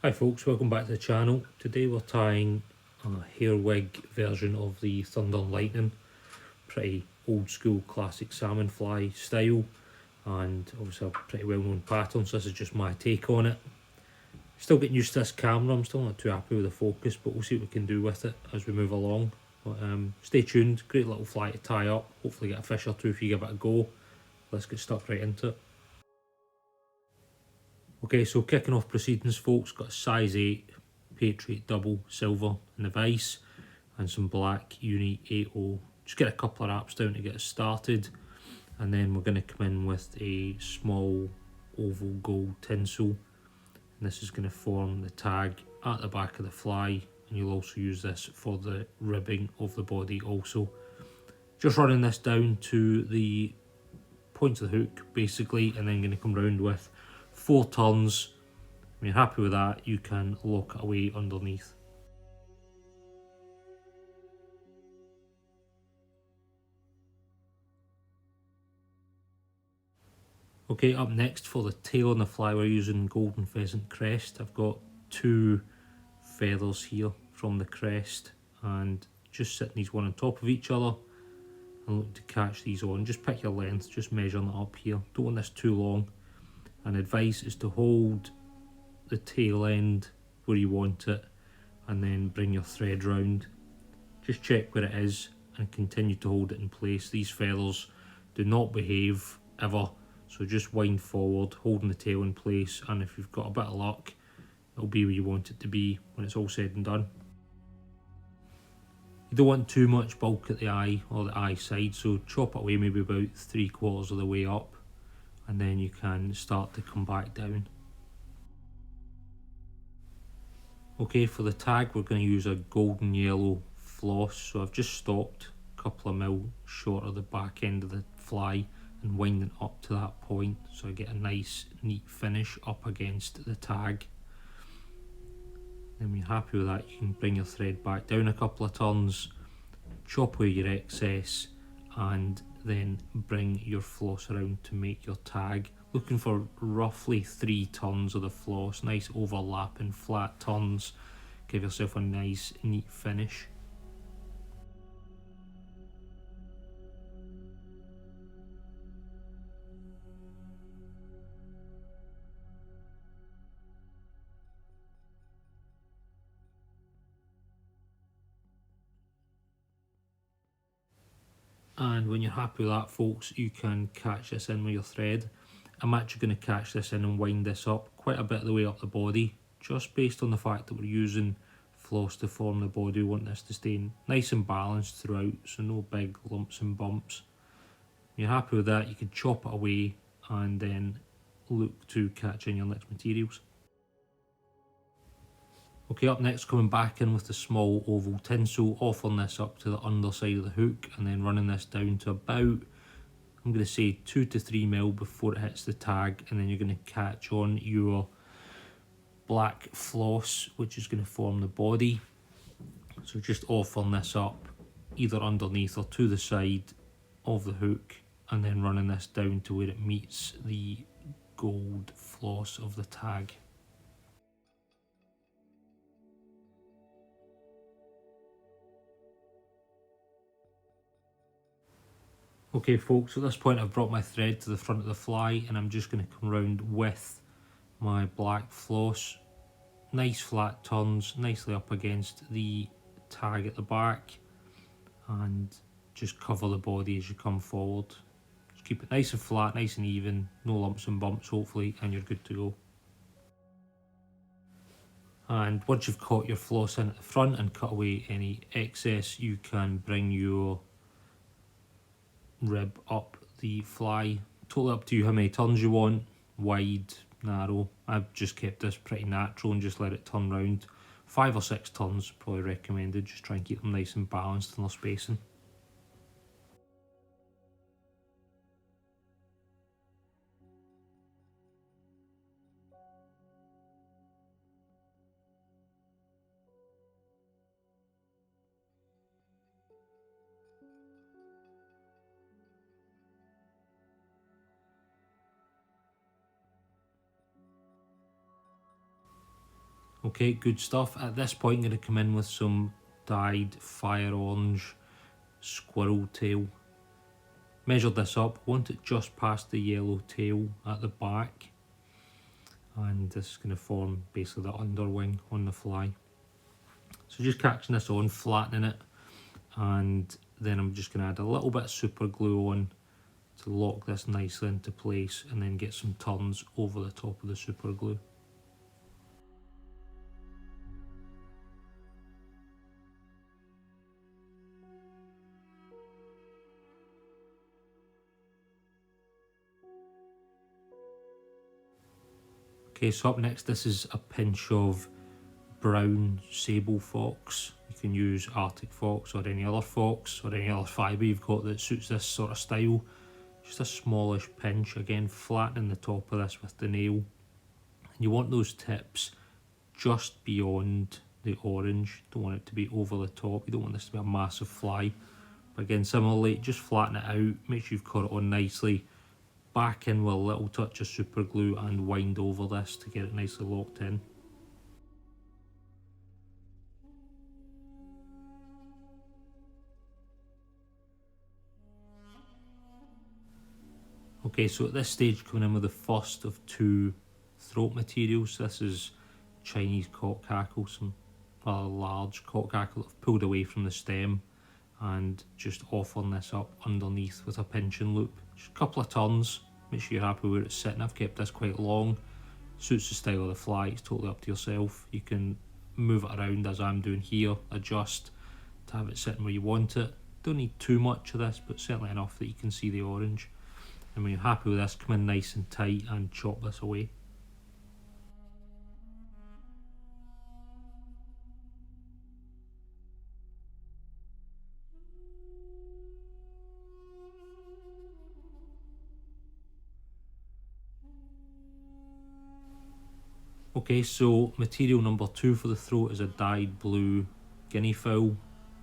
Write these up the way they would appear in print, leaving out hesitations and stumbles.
Hi folks, welcome back to the channel. Today we're tying a Hairwing version of the Thunder and Lightning. Pretty old school classic salmon fly style, and obviously a pretty well known pattern, so this is just my take on it. Still getting used to this camera, I'm still not too happy with the focus, but we'll see what we can do with it as we move along. But stay tuned, great little fly to tie up, hopefully get a fish or two if you give it a go. Let's get stuck right into it. Okay, so kicking off proceedings folks, got a size 8 Patriot double silver in the vise and some black Uni 80. Just get a couple of wraps down to get us started, and then we're going to come in with a small oval gold tinsel, and this is going to form the tag at the back of the fly, and you'll also use this for the ribbing of the body also. Just running this down to the points of the hook basically, and then going to come round with 4 turns. When you're happy with that, you can lock it away underneath. Okay, up next for the tail on the fly, we're using golden pheasant crest. I've got 2 feathers here from the crest, and just setting these one on top of each other and look to catch these on. Just pick your length, just measuring it up here. Don't want this too long. And advice is to hold the tail end where you want it and then bring your thread round. Just check where it is and continue to hold it in place. These feathers do not behave ever, so just wind forward, holding the tail in place, and if you've got a bit of luck, it'll be where you want it to be when it's all said and done. You don't want too much bulk at the eye or the eye side, so chop it away maybe about 3/4 of the way up, and then you can start to come back down. Okay, for the tag we're going to use a golden yellow floss, so I've just stopped a couple of mil short of the back end of the fly and winding up to that point, so I get a nice neat finish up against the tag. Then when you're happy with that, you can bring your thread back down a couple of turns, chop away your excess, and then bring your floss around to make your tag. Looking for roughly 3 turns of the floss, nice overlapping flat turns, give yourself a nice neat finish. And when you're happy with that folks, you can catch this in with your thread. I'm actually going to catch this in and wind this up quite a bit of the way up the body, just based on the fact that we're using floss to form the body. We want this to stay nice and balanced throughout, so no big lumps and bumps. When you're happy with that, you can chop it away and then look to catch in your next materials. Okay, up next, coming back in with the small oval tinsel, offering this up to the underside of the hook and then running this down to about, I'm going to say 2 to 3 mil before it hits the tag, and then you're going to catch on your black floss, which is going to form the body. So just offering this up either underneath or to the side of the hook, and then running this down to where it meets the gold floss of the tag. Okay folks, at this point I've brought my thread to the front of the fly, and I'm just going to come round with my black floss. Nice flat turns, nicely up against the tag at the back, and just cover the body as you come forward. Just keep it nice and flat, nice and even, no lumps and bumps hopefully, and you're good to go. And once you've caught your floss in at the front and cut away any excess, you can bring your rib up the fly. Totally up to you how many turns you want, wide, narrow. I've just kept this pretty natural and just let it turn round. 5 or 6 turns probably recommended, just try and keep them nice and balanced in their spacing. Okay, good stuff. At this point, I'm going to come in with some dyed fire orange squirrel tail. Measured this up, want it just past the yellow tail at the back, and this is going to form basically the underwing on the fly. So just catching this on, flattening it, and then I'm just going to add a little bit of super glue on to lock this nicely into place, and then get some turns over the top of the super glue. Okay, so up next, this is a pinch of brown sable fox. You can use Arctic fox or any other fox or any other fibre you've got that suits this sort of style. Just a smallish pinch, again flattening the top of this with the nail. And you want those tips just beyond the orange. Don't want it to be over the top. You don't want this to be a massive fly. But again, similarly, just flatten it out, make sure you've caught it on nicely. Back in with a little touch of super glue and wind over this to get it nicely locked in. Okay, so at this stage, coming in with the first of two throat materials. This is Chinese cock hackle, some rather large cock hackle that I've pulled away from the stem, and just offering this up underneath with a pinching loop. Just a couple of turns, make sure you're happy where it's sitting. I've kept this quite long, suits the style of the fly, it's totally up to yourself. You can move it around as I'm doing here, adjust to have it sitting where you want it. Don't need too much of this, but certainly enough that you can see the orange. And when you're happy with this, come in nice and tight and chop this away. Okay, so material number 2 for the throat is a dyed blue guinea fowl.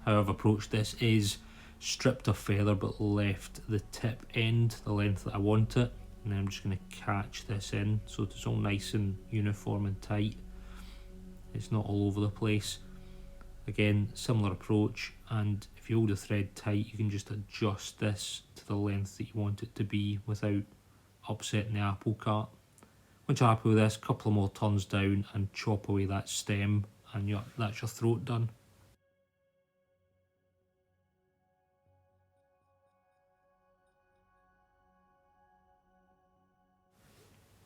How I've approached this is stripped a feather but left the tip end the length that I want it, and then I'm just going to catch this in so it's all nice and uniform and tight. It's not all over the place. Again, similar approach, and if you hold the thread tight, you can just adjust this to the length that you want it to be without upsetting the apple cart. Once you're happy with this, couple of more turns down and chop away that stem, and that's your throat done.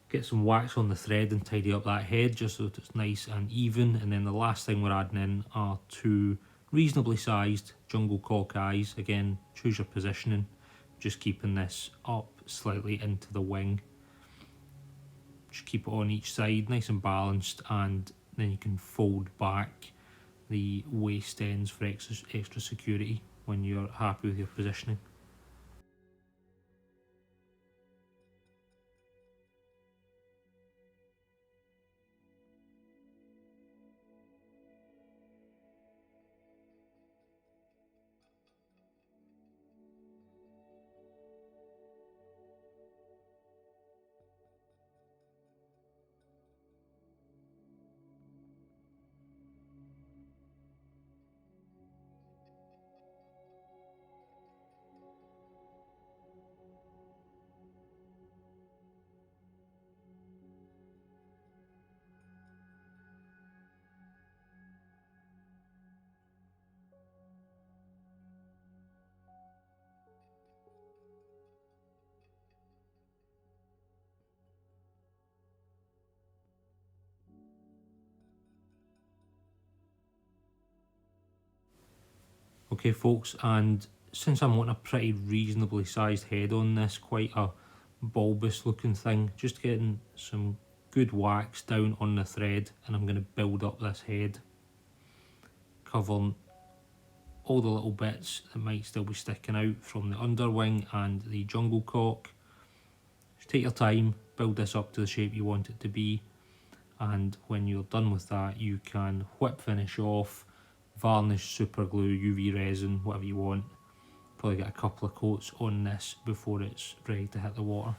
Get some wax on the thread and tidy up that head just so that it's nice and even. And then the last thing we're adding in are 2 reasonably sized jungle cock eyes. Again, choose your positioning, just keeping this up slightly into the wing. Just keep it on each side, nice and balanced, and then you can fold back the waist ends for extra security when you're happy with your positioning. Okay folks, and since I'm wanting a pretty reasonably sized head on this, quite a bulbous looking thing, just getting some good wax down on the thread, and I'm going to build up this head, covering all the little bits that might still be sticking out from the underwing and the jungle cock. Just take your time, build this up to the shape you want it to be, and when you're done with that, you can whip finish off, varnish, super glue, UV resin, whatever you want. Probably get a couple of coats on this before it's ready to hit the water.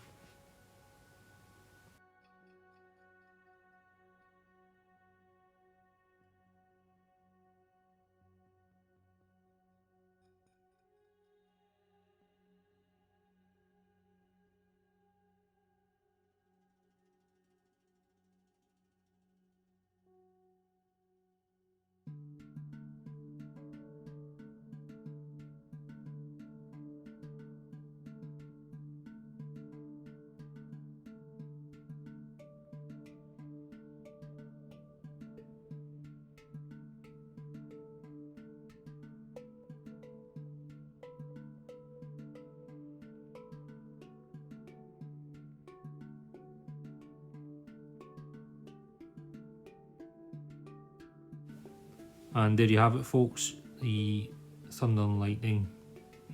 And there you have it, folks, the Thunder and Lightning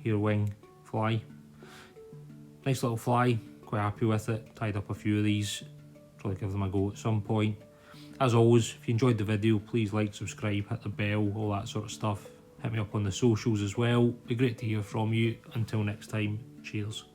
Hairwing fly. Nice little fly, quite happy with it. Tied up a few of these, probably give them a go at some point. As always, if you enjoyed the video, please like, subscribe, hit the bell, all that sort of stuff. Hit me up on the socials as well. Be great to hear from you. Until next time, cheers.